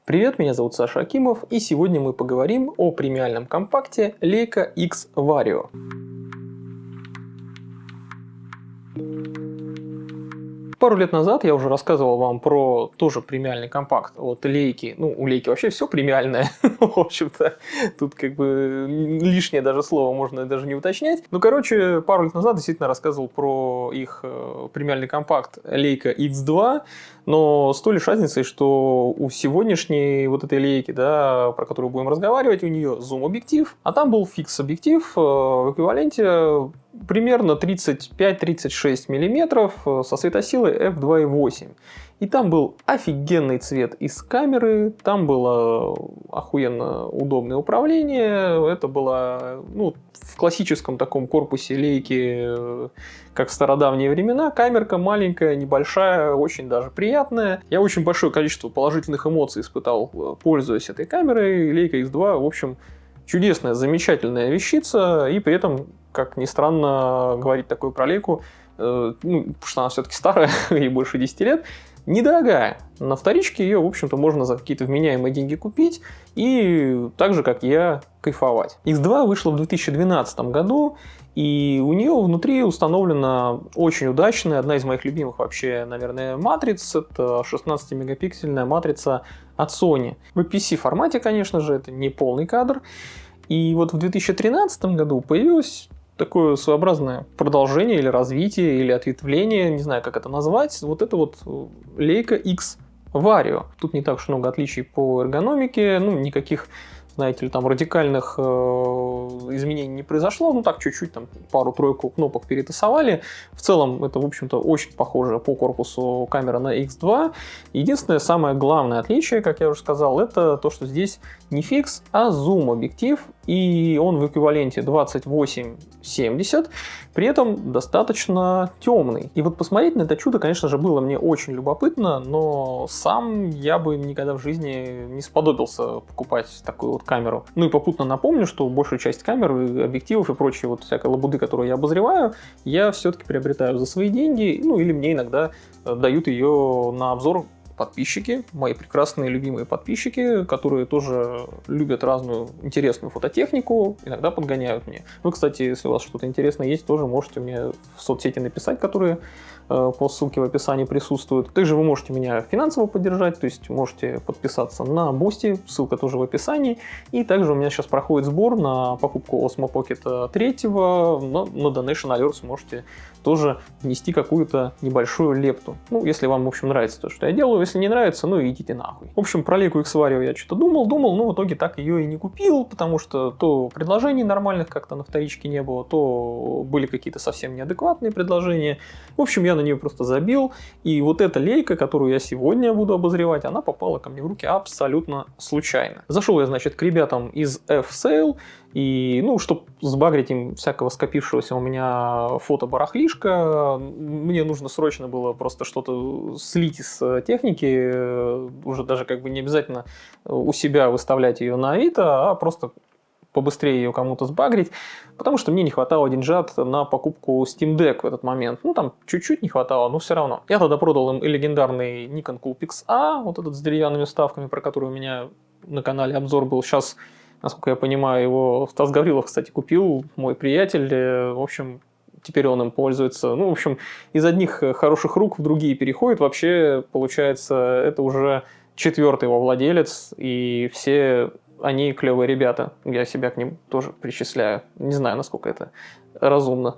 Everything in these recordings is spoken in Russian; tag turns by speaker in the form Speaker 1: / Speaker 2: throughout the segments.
Speaker 1: Привет, меня зовут Саша Акимов, и сегодня мы поговорим о премиальном компакте Leica X Vario. Пару лет назад я уже рассказывал вам про тоже премиальный компакт от Leica. Ну, у Leica вообще все премиальное, в общем-то. Тут как бы лишнее даже слово можно даже не уточнять. Ну, короче, пару лет назад действительно рассказывал про их премиальный компакт Leica X2, но с той лишь разницей, что у сегодняшней вот этой Leica, да, про которую будем разговаривать, у нее зум-объектив, а там был фикс-объектив в эквиваленте примерно 35-36 мм со светосилой f2.8. И там был офигенный цвет из камеры, там было охуенно удобное управление, это было в классическом таком корпусе Leica, как в стародавние времена, камерка маленькая, небольшая, очень даже приятная. Я очень большое количество положительных эмоций испытал, пользуясь этой камерой. Leica X2, в общем, чудесная, замечательная вещица, и при этом, как ни странно говорить такое про Leica, потому что она все-таки старая, ей больше 10 лет, недорогая. На вторичке ее, в общем-то, можно за какие-то вменяемые деньги купить и так же, как я, кайфовать. X2 вышла в 2012 году, и у нее внутри установлена очень удачная, одна из моих любимых вообще, наверное, матриц. Это 16-мегапиксельная матрица от Sony. В APS формате, конечно же, это не полный кадр. И вот в 2013 году появилось такое своеобразное продолжение или развитие, или ответвление, не знаю, как это назвать. Вот это вот Leica X Vario. Тут не так уж много отличий по эргономике, никаких, знаете ли, там радикальных изменений не произошло, так чуть-чуть, там пару-тройку кнопок перетасовали. В целом это, в общем-то, очень похоже по корпусу камера на X2. Единственное, самое главное отличие, как я уже сказал, это то, что здесь не фикс, а зум-объектив, и он в эквиваленте 28-70, при этом достаточно темный. И вот посмотреть на это чудо, конечно же, было мне очень любопытно, но сам я бы никогда в жизни не сподобился покупать такую вот камеру. Ну и попутно напомню, что большую часть камер, объективов и прочей вот всякой лабуды, которую я обозреваю, я все-таки приобретаю за свои деньги, или мне иногда дают ее на обзор подписчики, мои прекрасные любимые подписчики, которые тоже любят разную интересную фототехнику, иногда подгоняют мне. Вы, кстати, если у вас что-то интересное есть, тоже можете мне в соцсети написать, которые по ссылке в описании присутствуют. Также вы можете меня финансово поддержать, то есть можете подписаться на Boosty, ссылка тоже в описании. И также у меня сейчас проходит сбор на покупку Osmo Pocket 3, но на Donation Alerts можете тоже внести какую-то небольшую лепту. Если вам, в общем, нравится то, что я делаю. Если не нравится, идите нахуй. В общем, про Leica X Vario я что-то думал, но в итоге так ее и не купил, потому что то предложений нормальных как-то на вторичке не было, то были какие-то совсем неадекватные предложения. В общем, я на нее просто забил, и вот эта Leica, которую я сегодня буду обозревать, она попала ко мне в руки абсолютно случайно. Зашел я, значит, к ребятам из F-Sale, и, чтобы сбагрить им всякого скопившегося у меня фото-барахлишка, мне нужно срочно было просто что-то слить из техники, уже даже как бы не обязательно у себя выставлять ее на Авито, а просто побыстрее ее кому-то сбагрить, потому что мне не хватало деньжат на покупку Steam Deck в этот момент. Там чуть-чуть не хватало, но все равно. Я тогда продал им и легендарный Nikon Coolpix A, вот этот с деревянными вставками, про который у меня на канале обзор был. Сейчас, насколько я понимаю, его Стас Гаврилов, кстати, купил, мой приятель. В общем, теперь он им пользуется. В общем, из одних хороших рук в другие переходит. Вообще, получается, это уже 4-й его владелец, и все они клевые ребята. Я себя к ним тоже причисляю. Не знаю, насколько это разумно.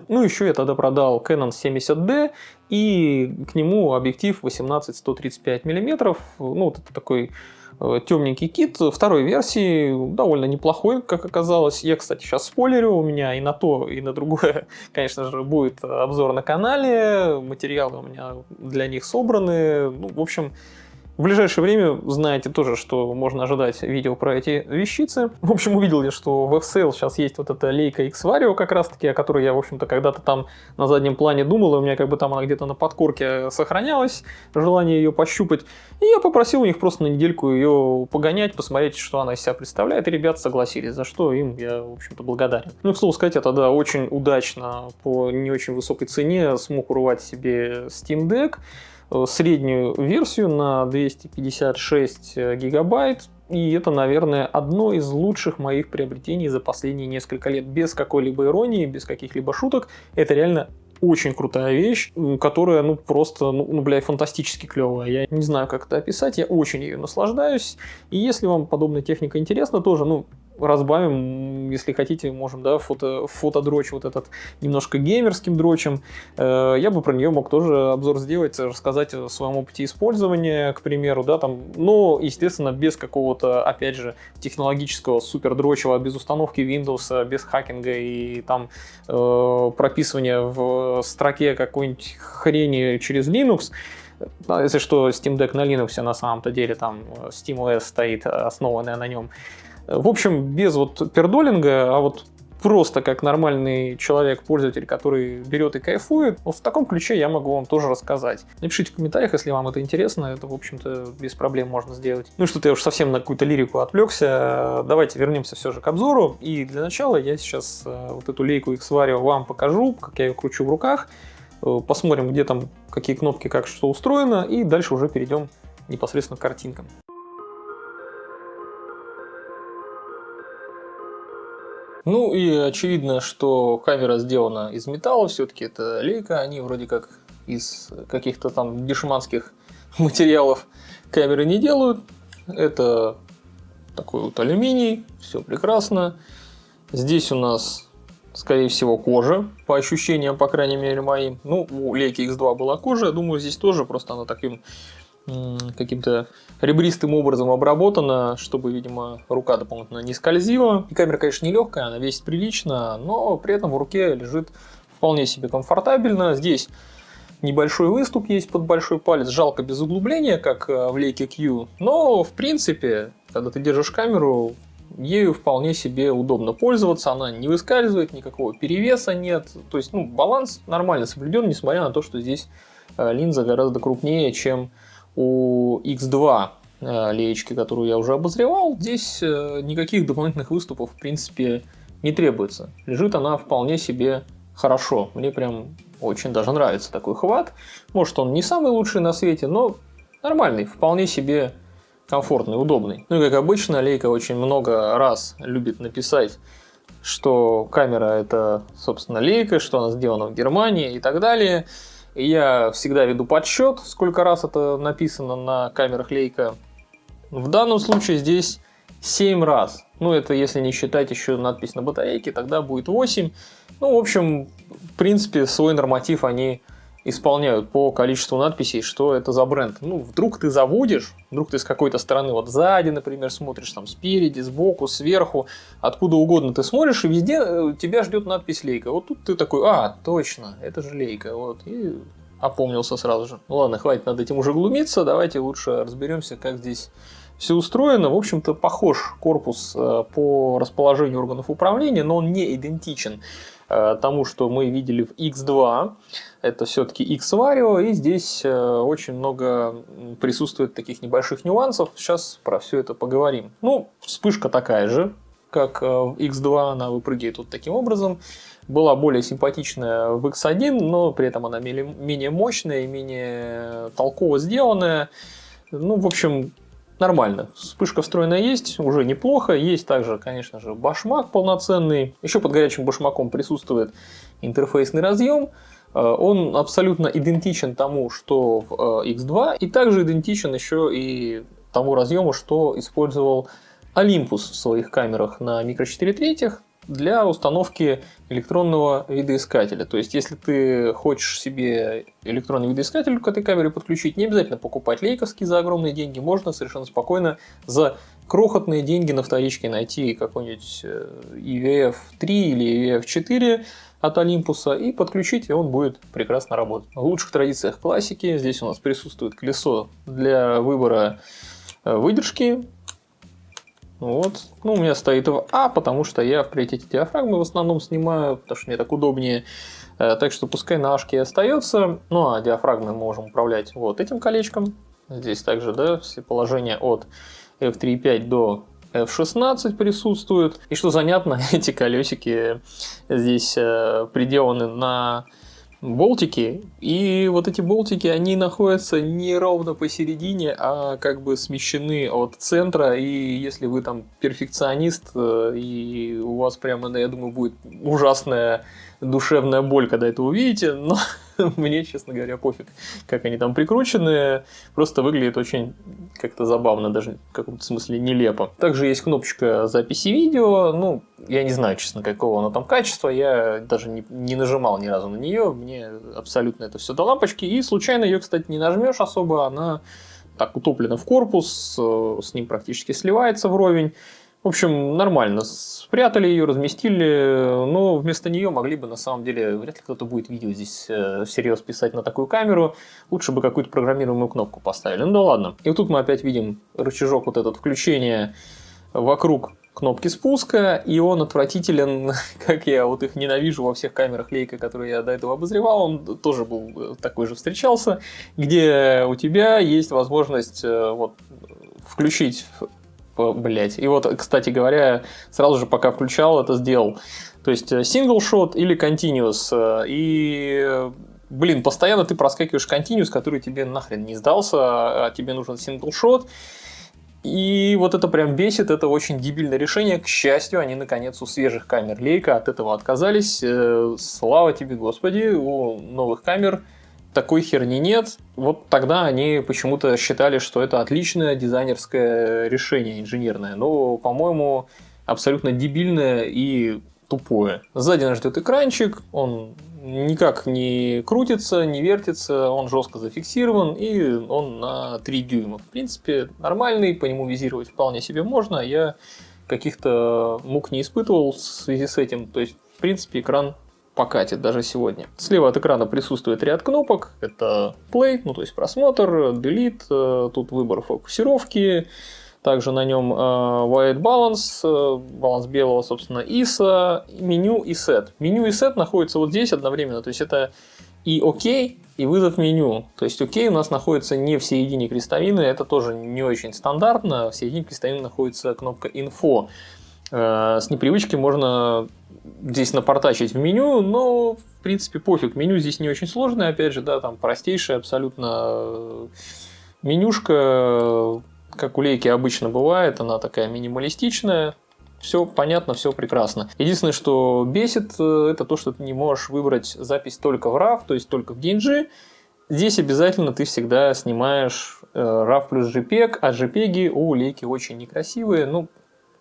Speaker 1: Еще я тогда продал Canon 70D, и к нему объектив 18-135 мм. Вот это такой темненький кит второй версии, довольно неплохой, как оказалось. Я, кстати, сейчас спойлерю, у меня и на то, и на другое, конечно же, будет обзор на канале, материалы у меня для них собраны. В общем, в ближайшее время знаете тоже, что можно ожидать видео про эти вещицы. В общем, увидел я, что в F-Sale сейчас есть вот эта Leica X Vario как раз-таки, о которой я, в общем-то, когда-то там на заднем плане думал, и у меня как бы там она где-то на подкорке сохранялась, желание ее пощупать. И я попросил у них просто на недельку ее погонять, посмотреть, что она из себя представляет, и ребята согласились, за что им я, в общем-то, благодарен. К слову сказать, я тогда очень удачно по не очень высокой цене смог урвать себе Steam Deck. среднюю версию на 256 гигабайт. И это, наверное, одно из лучших моих приобретений за последние несколько лет. Без какой-либо иронии, без каких-либо шуток. Это реально очень крутая вещь, которая, просто, фантастически клевая. Я не знаю, как это описать, я очень ее наслаждаюсь. И если вам подобная техника интересна, тоже, разбавим, если хотите, можем, фотодрочь вот этот немножко геймерским дрочем. Я бы про нее мог тоже обзор сделать, рассказать о своем опыте использования, к примеру, но, естественно, без какого-то, опять же, технологического супердрочева, без установки Windows, без хакинга и прописывания в строке какой-нибудь хрени через Linux. Если что, Steam Deck на Linux на самом-то деле, SteamOS стоит, основанная на нем. В общем, без пердолинга, а просто как нормальный человек, пользователь, который берет и кайфует, в таком ключе я могу вам тоже рассказать. Напишите в комментариях, если вам это интересно, это, в общем-то, без проблем можно сделать. Что-то я уж совсем на какую-то лирику отвлекся. Давайте вернемся все же к обзору. И для начала я сейчас эту лейку X-Vario вам покажу, как я ее кручу в руках. Посмотрим, где там какие кнопки, как что устроено, и дальше уже перейдем непосредственно к картинкам. И очевидно, что камера сделана из металла, все-таки это лейка, они вроде как из каких-то дешманских материалов камеры не делают. Это такой алюминий, все прекрасно. Здесь у нас, скорее всего, кожа, по ощущениям, по крайней мере, моим. У лейки X2 была кожа, я думаю, здесь тоже, просто она таким каким-то ребристым образом обработана, чтобы, видимо, рука дополнительно не скользила. И камера, конечно, не легкая, она весит прилично, но при этом в руке лежит вполне себе комфортабельно. Здесь небольшой выступ есть под большой палец, жалко без углубления, как в лейке Q, но, в принципе, когда ты держишь камеру, ею вполне себе удобно пользоваться, она не выскальзывает, никакого перевеса нет, то есть, баланс нормально соблюден, несмотря на то, что здесь линза гораздо крупнее, чем у X2 леечки, которую я уже обозревал. Здесь никаких дополнительных выступов, в принципе, не требуется. Лежит она вполне себе хорошо. Мне прям очень даже нравится такой хват. Может, он не самый лучший на свете, но нормальный, вполне себе комфортный, удобный. И как обычно, лейка очень много раз любит написать, что камера это, собственно, лейка, что она сделана в Германии и так далее. И я всегда веду подсчет, сколько раз это написано на камерах лейка. В данном случае здесь 7 раз. Это если не считать еще надпись на батарейке, тогда будет 8. В общем, в принципе, свой норматив они исполняют по количеству надписей, что это за бренд. Вдруг ты заводишь, вдруг ты с какой-то стороны, сзади, например, смотришь, спереди, сбоку, сверху, откуда угодно ты смотришь, и везде тебя ждет надпись лейка. Тут ты такой, точно, это же лейка, и опомнился сразу же. Ладно, хватит над этим уже глумиться, давайте лучше разберемся, как здесь все устроено. В общем-то, похож корпус по расположению органов управления, но он не идентичен тому, что мы видели в X2. Это все-таки X-Vario, и здесь очень много присутствует таких небольших нюансов. Сейчас про все это поговорим. Вспышка такая же, как в X2, она выпрыгивает таким образом. Была более симпатичная в X1, но при этом она менее мощная и менее толково сделанная. В общем, нормально. Вспышка встроенная есть, уже неплохо. Есть также, конечно же, башмак полноценный. Еще под горячим башмаком присутствует интерфейсный разъем. Он абсолютно идентичен тому, что в X2, и также идентичен еще и тому разъему, что использовал Olympus в своих камерах на micro 4 третьих для установки электронного видоискателя. То есть, если ты хочешь себе электронный видоискатель к этой камере подключить, не обязательно покупать лейковский за огромные деньги, можно совершенно спокойно за крохотные деньги на вторичке найти какой-нибудь EVF-3 или EVF-4 от Olympus и подключить, и он будет прекрасно работать. В лучших традициях классики здесь у нас присутствует колесо для выбора выдержки. У меня стоит в А, потому что я в приоритете диафрагмы в основном снимаю, потому что мне так удобнее. Так что пускай на Ашке остается. А диафрагмой мы можем управлять этим колечком. Здесь также, все положения от F3.5 до F16 присутствуют. И что занятно, эти колесики здесь приделаны на болтики, и вот эти болтики, они находятся не ровно посередине, а как бы смещены от центра, и если вы там перфекционист, и у вас прямо, я думаю, будет ужасная душевная боль, когда это увидите, но мне, честно говоря, пофиг, как они там прикручены, просто выглядит очень как-то забавно, даже в каком-то смысле нелепо. Также есть кнопочка записи видео, ну, я не знаю, честно, какого она там качества, я даже не нажимал ни разу на нее, мне абсолютно это все до лампочки, и случайно ее, кстати, не нажмешь особо, она так утоплена в корпус, с ним практически сливается вровень. В общем, нормально. Спрятали ее, разместили, но вместо нее могли бы, на самом деле, вряд ли кто-то будет видео здесь всерьез писать на такую камеру. Лучше бы какую-то программируемую кнопку поставили. Ну да ладно. И вот тут мы опять видим рычажок вот этот включения вокруг кнопки спуска, и он отвратителен, как я вот их ненавижу во всех камерах Leica, которые я до этого обозревал, он тоже был такой же встречался, где у тебя есть возможность вот, включить... Блять. И вот, кстати говоря, сразу же пока включал, это сделал. То есть single shot или continuous. И, блин, постоянно ты проскакиваешь continuous, который тебе нахрен не сдался, а тебе нужен single shot. И вот это прям бесит, это очень дебильное решение. К счастью, они наконец у свежих камер Leica от этого отказались. Слава тебе, Господи, у новых камер такой херни нет. Вот тогда они почему-то считали, что это отличное дизайнерское решение инженерное. Но, по-моему, абсолютно дебильное и тупое. Сзади нас ждет экранчик, он никак не крутится, не вертится, он жестко зафиксирован и он на 3 дюйма. В принципе, нормальный, по нему визировать вполне себе можно. Я каких-то мук не испытывал в связи с этим. То есть, в принципе, экран покатит даже сегодня. Слева от экрана присутствует ряд кнопок. Это play, ну то есть просмотр, delete, тут выбор фокусировки. Также на нем white balance, баланс белого, собственно, ISO, меню и set. Меню и set находятся вот здесь одновременно. То есть это и ОК, и вызов меню. То есть ОК у нас находится не в середине крестовины, это тоже не очень стандартно. В середине крестовины находится кнопка Info. С непривычки можно здесь напортачить в меню, но в принципе пофиг. Меню здесь не очень сложное, опять же, да, там простейшая абсолютно менюшка, как у Leica обычно бывает, она такая минималистичная. Все понятно, все прекрасно. Единственное, что бесит, это то, что ты не можешь выбрать запись только в RAW, то есть только в DNG. Здесь обязательно ты всегда снимаешь RAW плюс JPEG, а JPEG у Leica очень некрасивые. Ну,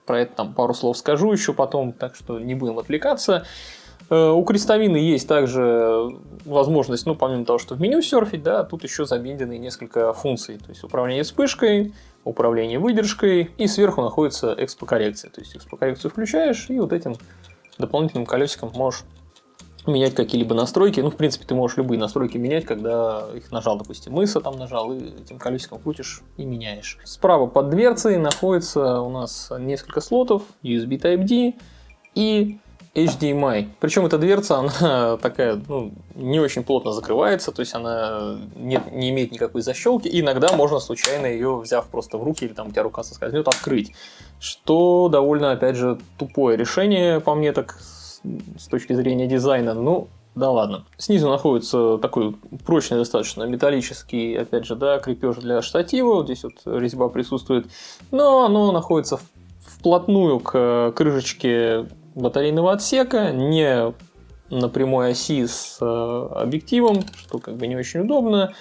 Speaker 1: про это там пару слов скажу еще потом, так что не будем отвлекаться. У крестовины есть также возможность, ну, помимо того, что в меню серфить, да, тут еще замедлены несколько функций. То есть управление вспышкой, управление выдержкой, и сверху находится экспокоррекция. То есть экспокоррекцию включаешь, и вот этим дополнительным колесиком можешь менять какие-либо настройки. Ну, в принципе, ты можешь любые настройки менять, когда их нажал, допустим, ISO там нажал, и этим колесиком крутишь и меняешь. Справа под дверцей находится у нас несколько слотов, USB Type-D и HDMI. Причем эта дверца, она такая, ну, не очень плотно закрывается, то есть она не имеет никакой защелки. И иногда можно случайно ее, взяв просто в руки, или там у тебя рука соскользнет, открыть. Что довольно, опять же, тупое решение, по мне так, с точки зрения дизайна. Ну, да ладно. Снизу находится такой прочный достаточно металлический, опять же, да, крепеж для штатива. Вот здесь вот резьба присутствует. Но оно находится вплотную к крышечке батарейного отсека, не на прямой оси с объективом, что как бы не очень удобно.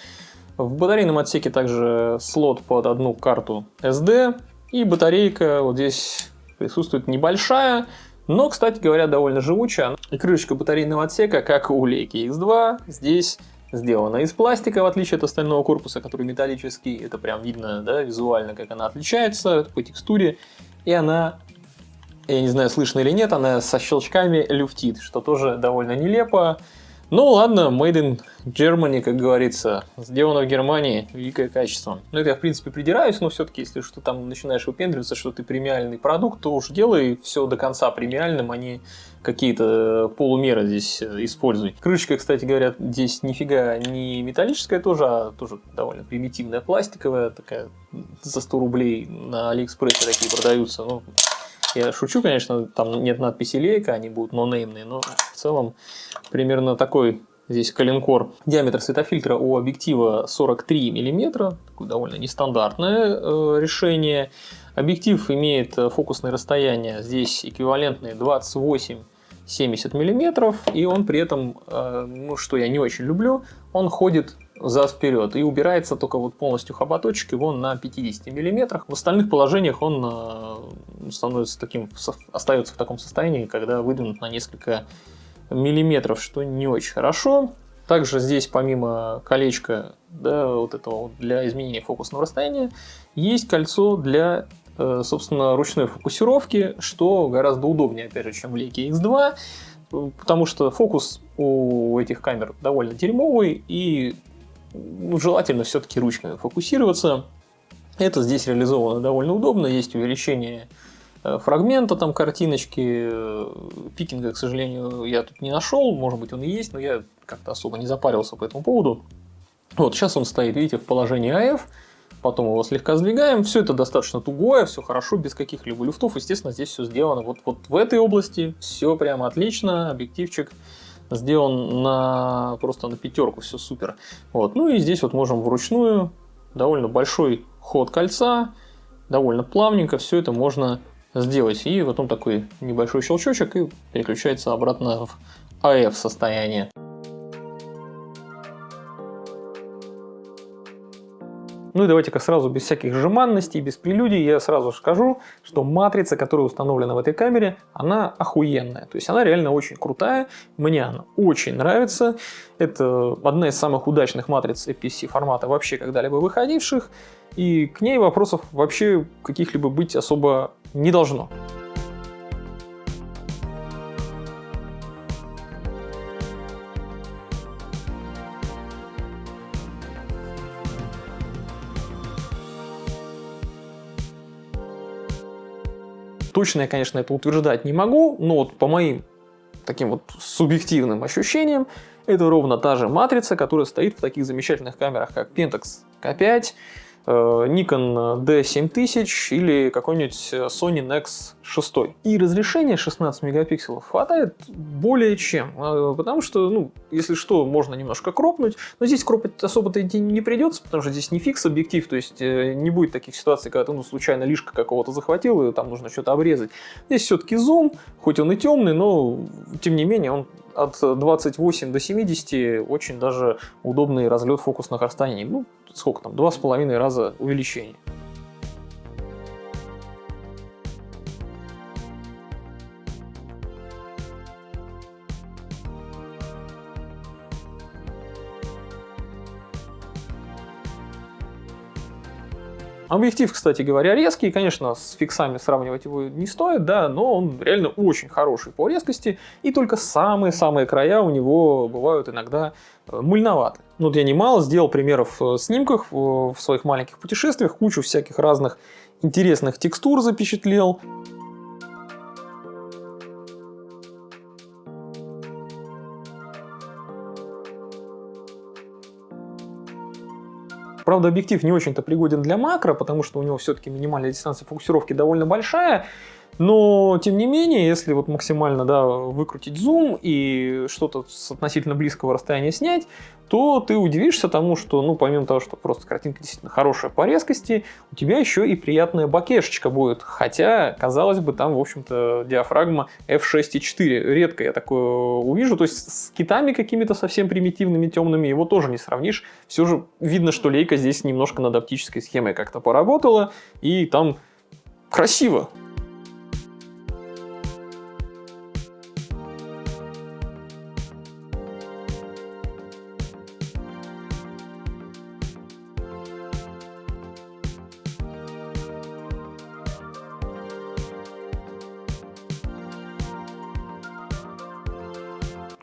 Speaker 1: В батарейном отсеке также слот под одну карту SD, и батарейка вот здесь присутствует небольшая, но, кстати говоря, довольно живучая. И крышечка батарейного отсека, как у Leica X2, здесь сделана из пластика, в отличие от остального корпуса, который металлический. Это прям видно, да, визуально, как она отличается по текстуре. И она, я не знаю, слышно или нет, она со щелчками люфтит, что тоже довольно нелепо. Ну ладно, made in Germany, как говорится, сделано в Германии, великое качество. Ну это я в принципе придираюсь, но все-таки если что там начинаешь выпендриваться, что ты премиальный продукт, то уж делай все до конца премиальным, а не какие-то полумеры здесь используй. Крышечка, кстати говоря, здесь нифига не металлическая тоже, а тоже довольно примитивная, пластиковая, такая за 100 рублей на Алиэкспрессе такие продаются. Ну, я шучу, конечно, там нет надписи Leica, они будут нонеймные, но в целом примерно такой здесь коленкор. Диаметр светофильтра у объектива 43 мм, такое довольно нестандартное решение. Объектив имеет фокусное расстояние здесь эквивалентные 28-70 мм, и он при этом, ну, что я не очень люблю, он ходит зад-вперед и убирается только вот полностью хоботочек его на 50 мм. В остальных положениях он становится таким, остается в таком состоянии, когда выдвинут на несколько миллиметров, что не очень хорошо. Также здесь помимо колечка, да, вот этого для изменения фокусного расстояния, есть кольцо для, собственно, ручной фокусировки, что гораздо удобнее, опять же, чем в Leica X2, потому что фокус у этих камер довольно дерьмовый, и желательно все-таки ручками фокусироваться. Это здесь реализовано довольно удобно, есть увеличение фрагмента, там картиночки, пикинга, к сожалению, я тут не нашел, может быть он и есть, но я как-то особо не запарился по этому поводу. Вот сейчас он стоит, видите, в положении AF, потом его слегка сдвигаем, все это достаточно тугое, все хорошо, без каких-либо люфтов, естественно, здесь все сделано вот в этой области, все прямо отлично, объективчик сделан просто на пятерку, все супер. Вот. Ну и здесь вот можем вручную, довольно большой ход кольца, довольно плавненько все это можно сделать. И потом такой небольшой щелчочек и переключается обратно в AF состояние. Ну и давайте-ка сразу без всяких жеманностей, без прелюдий я сразу скажу, что матрица, которая установлена в этой камере, она охуенная. То есть она реально очень крутая, мне она очень нравится. Это одна из самых удачных матриц APS-C формата вообще когда-либо выходивших. И к ней вопросов вообще каких-либо быть особо не должно. Точно я, конечно, это утверждать не могу, но вот по моим таким вот субъективным ощущениям, это ровно та же матрица, которая стоит в таких замечательных камерах, как Pentax K5, Nikon D7000 или какой-нибудь Sony Nex 6. И разрешение 16 мегапикселов хватает более чем, потому что, ну, если что, можно немножко кропнуть, но здесь кропать особо-то не придется, потому что здесь не фикс объектив, то есть не будет таких ситуаций, когда ты случайно лишка какого-то захватил, и там нужно что-то обрезать. Здесь все-таки зум, хоть он и темный, но тем не менее он от 28 до 70 очень даже удобный разлет фокусных расстояний. Ну, сколько там, 2,5 раза увеличение. Объектив, кстати говоря, резкий, конечно, с фиксами сравнивать его не стоит, да, но он реально очень хороший по резкости, и только самые-самые края у него бывают иногда мыльноваты. Ну, вот я немало сделал примеров снимков в своих маленьких путешествиях, кучу всяких разных интересных текстур запечатлел. Правда, объектив не очень-то пригоден для макро, потому что у него все-таки минимальная дистанция фокусировки довольно большая. Но, тем не менее, если вот максимально, да, выкрутить зум и что-то с относительно близкого расстояния снять, то ты удивишься тому, что, ну, помимо того, что просто картинка действительно хорошая по резкости, у тебя еще и приятная бокешечка будет. Хотя, казалось бы, там, в общем-то, диафрагма f6.4. Редко я такое увижу. То есть с китами какими-то совсем примитивными, темными его тоже не сравнишь. Все же видно, что Leica здесь немножко над оптической схемой как-то поработала, и там красиво.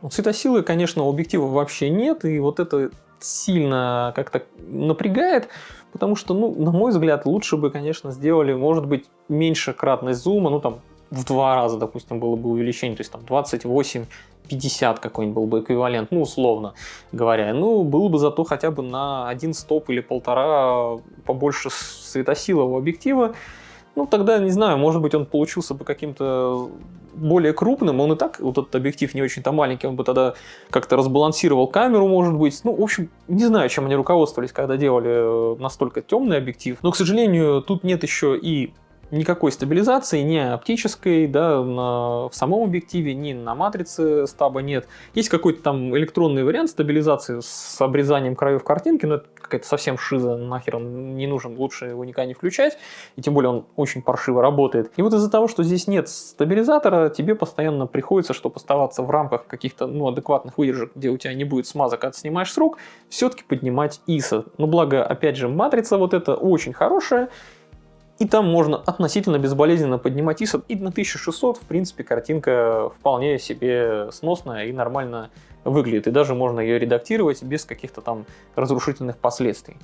Speaker 1: Цветосилы, конечно, у объектива вообще нет, и вот это сильно как-то напрягает, потому что, ну, на мой взгляд, лучше бы, конечно, сделали, может быть, меньше кратность зума, ну, там, в 2 раза, допустим, было бы увеличение, то есть, там, 28-50 какой-нибудь был бы эквивалент, ну, условно говоря. Ну, было бы зато хотя бы на 1 стоп или 1,5 побольше светосила у объектива. ну тогда, не знаю, может быть, он получился бы каким-то более крупным, он и так, вот этот объектив не очень-то маленький, он бы тогда как-то разбалансировал камеру, может быть. Ну, в общем, не знаю, чем они руководствовались, когда делали настолько темный объектив. Но, к сожалению, тут нет еще и никакой стабилизации, ни оптической, да, в самом объективе, ни на матрице стаба нет. Есть какой-то там электронный вариант стабилизации с обрезанием краев картинки, но это какая-то совсем шиза, нахер он не нужен, лучше его никогда не включать, и тем более он очень паршиво работает. И вот из-за того, что здесь нет стабилизатора, тебе постоянно приходится, чтобы оставаться в рамках каких-то, ну, адекватных выдержек, где у тебя не будет смазок, когда ты снимаешь с рук, все-таки поднимать ISO. Но благо, опять же, матрица вот эта очень хорошая, и там можно относительно безболезненно поднимать ISO. И на 1600, в принципе, картинка вполне себе сносная и нормально выглядит. И даже можно ее редактировать без каких-то там разрушительных последствий.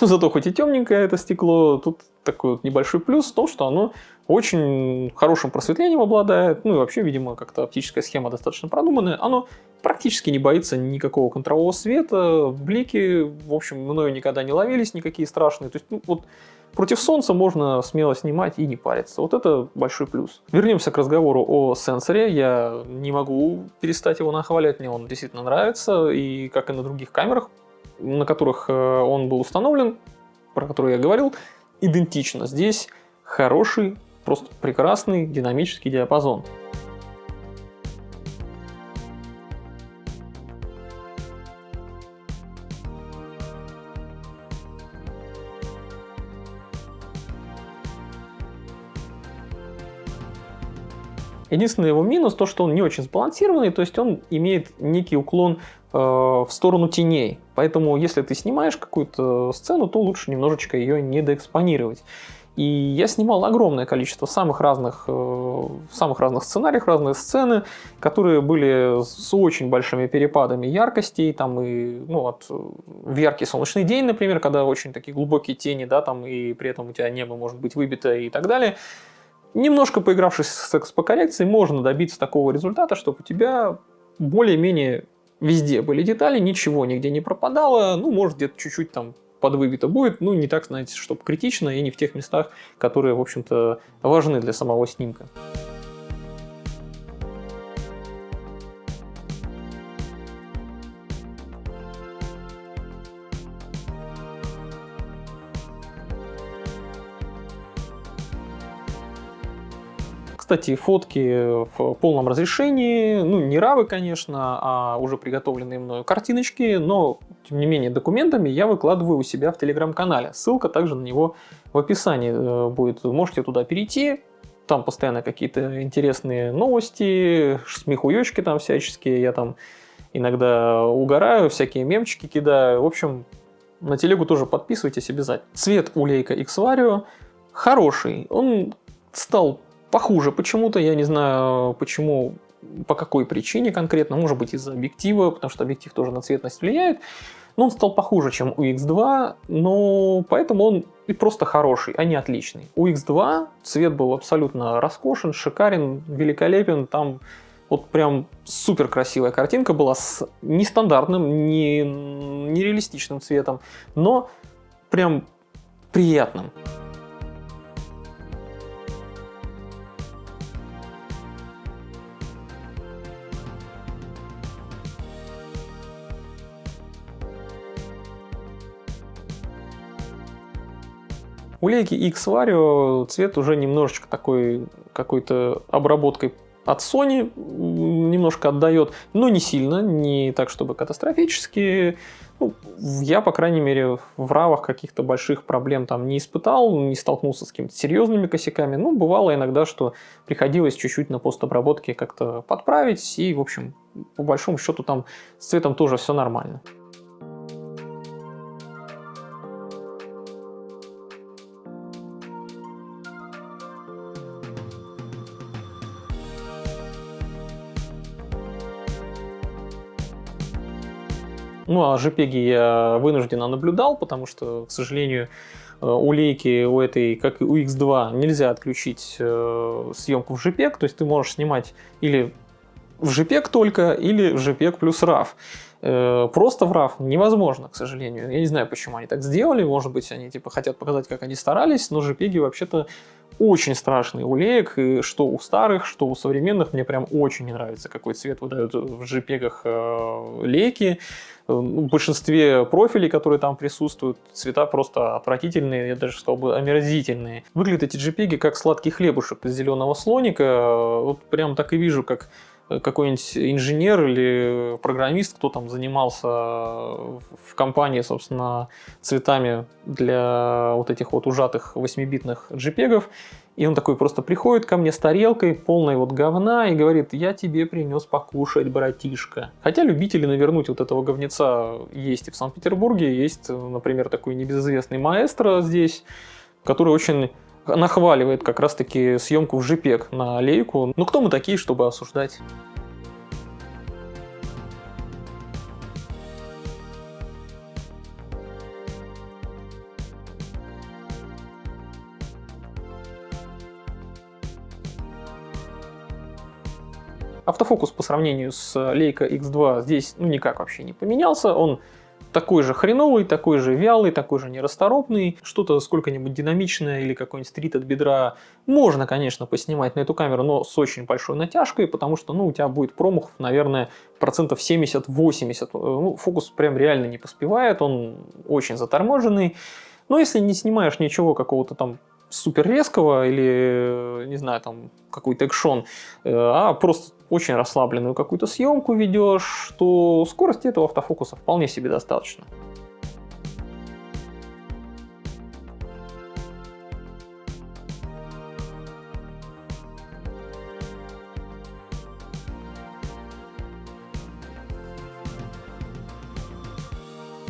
Speaker 1: Но зато хоть и темненькое это стекло, тут такой вот небольшой плюс в том, что оно очень хорошим просветлением обладает, ну и вообще, видимо, как-то оптическая схема достаточно продуманная, оно практически не боится никакого контрового света, блики, в общем, мною никогда не ловились никакие страшные, то есть, ну, вот против солнца можно смело снимать и не париться, вот это большой плюс. Вернемся к разговору о сенсоре, я не могу перестать его нахвалять, мне он действительно нравится, и как и на других камерах, на которых он был установлен, про которые я говорил, идентично. Здесь хороший, просто прекрасный динамический диапазон. Единственный его минус то, что он не очень сбалансированный, то есть он имеет некий уклон в сторону теней. Поэтому если ты снимаешь какую-то сцену, то лучше немножечко ее недоэкспонировать. И я снимал огромное количество в самых разных сценариях, разные сцены, которые были с очень большими перепадами яркостей, там и, ну, в яркий солнечный день, например, когда очень такие глубокие тени, да, там, и при этом у тебя небо может быть выбито и так далее. Немножко поигравшись с экспокоррекцией, можно добиться такого результата, чтобы у тебя более-менее везде были детали, ничего нигде не пропадало, ну, может, где-то чуть-чуть там подвыбито будет, ну, не так, знаете, чтобы критично и не в тех местах, которые, в общем-то, важны для самого снимка. Кстати, фотки в полном разрешении, ну, не равы, конечно, а уже приготовленные мною картиночки, но, тем не менее, документами я выкладываю у себя в Телеграм-канале. Ссылка также на него в описании будет. Можете туда перейти, там постоянно какие-то интересные новости, смехуёчки там всяческие, я там иногда угораю, всякие мемчики кидаю. В общем, на телегу тоже подписывайтесь обязательно. Цвет у Leica X-Vario хороший, он стал похуже почему-то, я не знаю почему, по какой причине конкретно, может быть из-за объектива, потому что объектив тоже на цветность влияет, но он стал похуже, чем у X2, но поэтому он и просто хороший, а не отличный. У X2 цвет был абсолютно роскошен, шикарен, великолепен, там вот прям супер красивая картинка была с нестандартным, нереалистичным цветом, но прям приятным. У Leica X-Vario цвет уже немножечко такой какой-то обработкой от Sony немножко отдает, но не сильно, не так, чтобы катастрофически. Ну, я, по крайней мере, в равах каких-то больших проблем там не испытал, не столкнулся с какими-то серьезными косяками. Ну, бывало иногда, что приходилось чуть-чуть на постобработке как-то подправить, и, в общем, по большому счету там с цветом тоже все нормально. Ну, а JPEG я вынужденно наблюдал, потому что, к сожалению, у лейки, у этой, как и у X2, нельзя отключить съемку в JPEG, то есть ты можешь снимать или в JPEG только, или в JPEG плюс RAW. Просто в RAW невозможно, к сожалению. Я не знаю, почему они так сделали. Может быть, они типа хотят показать, как они старались, но JPEG вообще-то очень страшный у леек, и что у старых, что у современных. Мне прям очень не нравится, какой цвет выдают в JPEG лейки. В большинстве профилей, которые там присутствуют, цвета просто отвратительные, я даже сказал бы омерзительные. Выглядят эти JPEG как сладкий хлебушек из зеленого слоника. Вот прям так и вижу, как какой-нибудь инженер или программист, кто там занимался в компании, собственно, цветами для вот этих вот ужатых 8-битных JPEG-ов, и он такой просто приходит ко мне с тарелкой, полной вот говна, и говорит: я тебе принес покушать, братишка. Хотя любители навернуть вот этого говнеца есть и в Санкт-Петербурге, есть, например, такой небезызвестный маэстро здесь, который очень нахваливает как раз-таки съемку в JPEG на лейку. Ну кто мы такие, чтобы осуждать? Автофокус по сравнению с Leica X2 здесь никак вообще не поменялся. Он такой же хреновый, такой же вялый, такой же нерасторопный. Что-то сколько-нибудь динамичное или какой-нибудь стрит от бедра можно, конечно, поснимать на эту камеру, но с очень большой натяжкой, потому что у тебя будет промахов, наверное, процентов 70-80. Фокус прям реально не поспевает, он очень заторможенный. Но если не снимаешь ничего какого-то там супер резкого или, не знаю, там какой-то экшон, а просто очень расслабленную какую-то съемку ведешь, то скорости этого автофокуса вполне себе достаточно.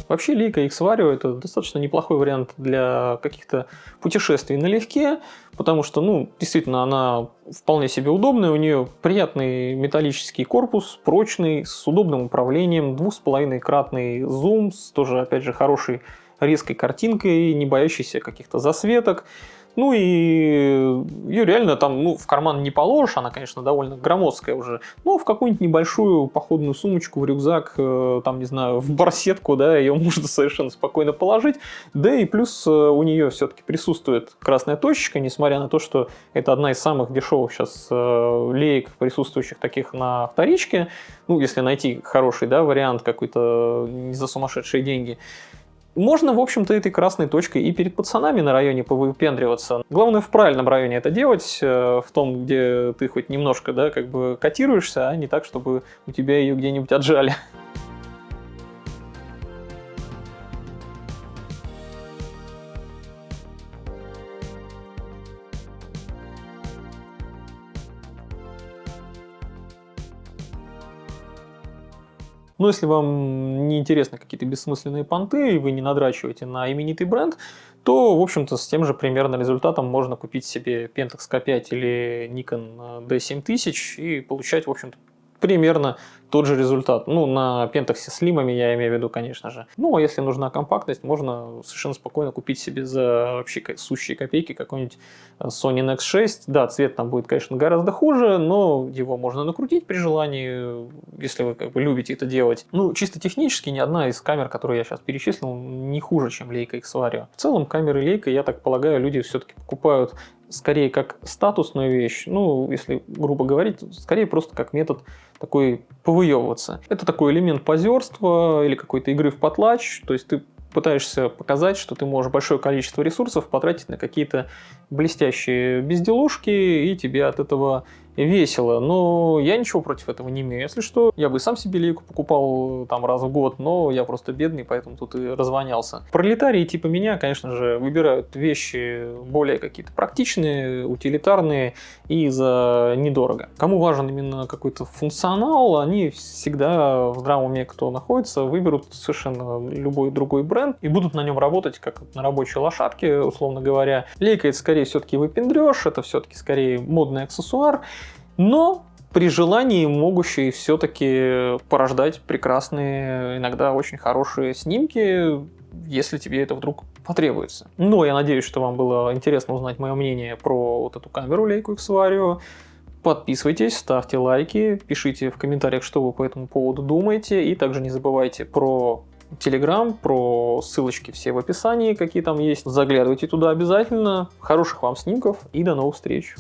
Speaker 1: Вообще Leica X-Vario — это достаточно неплохой вариант для каких-то путешествий налегке, потому что, действительно, она вполне себе удобная, у нее приятный металлический корпус, прочный, с удобным управлением, 2,5-кратный зум, с тоже, опять же, хорошей резкой картинкой, не боящейся каких-то засветок. И ее реально там в карман не положишь, она, конечно, довольно громоздкая уже, но в какую-нибудь небольшую походную сумочку, в рюкзак, там, не знаю, в барсетку, да, ее можно совершенно спокойно положить. Да и плюс у нее все-таки присутствует красная точечка, несмотря на то, что это одна из самых дешевых сейчас леек, присутствующих таких на вторичке. Если найти хороший, да, вариант какой-то не за сумасшедшие деньги. Можно, в общем-то, этой красной точкой и перед пацанами на районе повыпендриваться. Главное, в правильном районе это делать, в том, где ты хоть немножко, да, как бы котируешься, а не так, чтобы у тебя ее где-нибудь отжали. Но если вам не интересны какие-то бессмысленные понты, и вы не надрачиваете на именитый бренд, то, в общем-то, с тем же примерно результатом можно купить себе Pentax K5 или Nikon D7000 и получать, в общем-то, примерно тот же результат. На Pentax с лимами я имею в виду, конечно же. А если нужна компактность, можно совершенно спокойно купить себе за вообще сущие копейки какой-нибудь Sony Nex 6. Да, цвет там будет, конечно, гораздо хуже, но его можно накрутить при желании, если вы как бы любите это делать. Чисто технически ни одна из камер, которые я сейчас перечислил, не хуже, чем Leica X-Vario. В целом, камеры Leica, я так полагаю, люди все-таки покупают скорее как статусную вещь, если грубо говорить, скорее просто как метод такой повыебываться. Это такой элемент позерства или какой-то игры в потлач, то есть ты пытаешься показать, что ты можешь большое количество ресурсов потратить на какие-то блестящие безделушки, и тебе от этого весело. Но я ничего против этого не имею. Если что, я бы сам себе лейку покупал там раз в год, но я просто бедный, поэтому тут и развонялся. Пролетарии типа меня, конечно же, выбирают вещи более какие-то практичные, утилитарные и за недорого. Кому важен именно какой-то функционал, они всегда в здравом уме, кто находится, выберут совершенно любой другой бренд и будут на нем работать как на рабочей лошадке, условно говоря. Лейка — это скорее все-таки выпендрешь, это все-таки скорее модный аксессуар, но при желании могущие все-таки порождать прекрасные, иногда очень хорошие снимки. если тебе это вдруг потребуется. Но я надеюсь, что вам было интересно узнать мое мнение про вот эту камеру Leica X-Vario. Подписывайтесь, ставьте лайки, пишите в комментариях, что вы по этому поводу думаете. И также не забывайте про Telegram, про ссылочки все в описании, какие там есть. Заглядывайте туда обязательно. Хороших вам снимков и до новых встреч!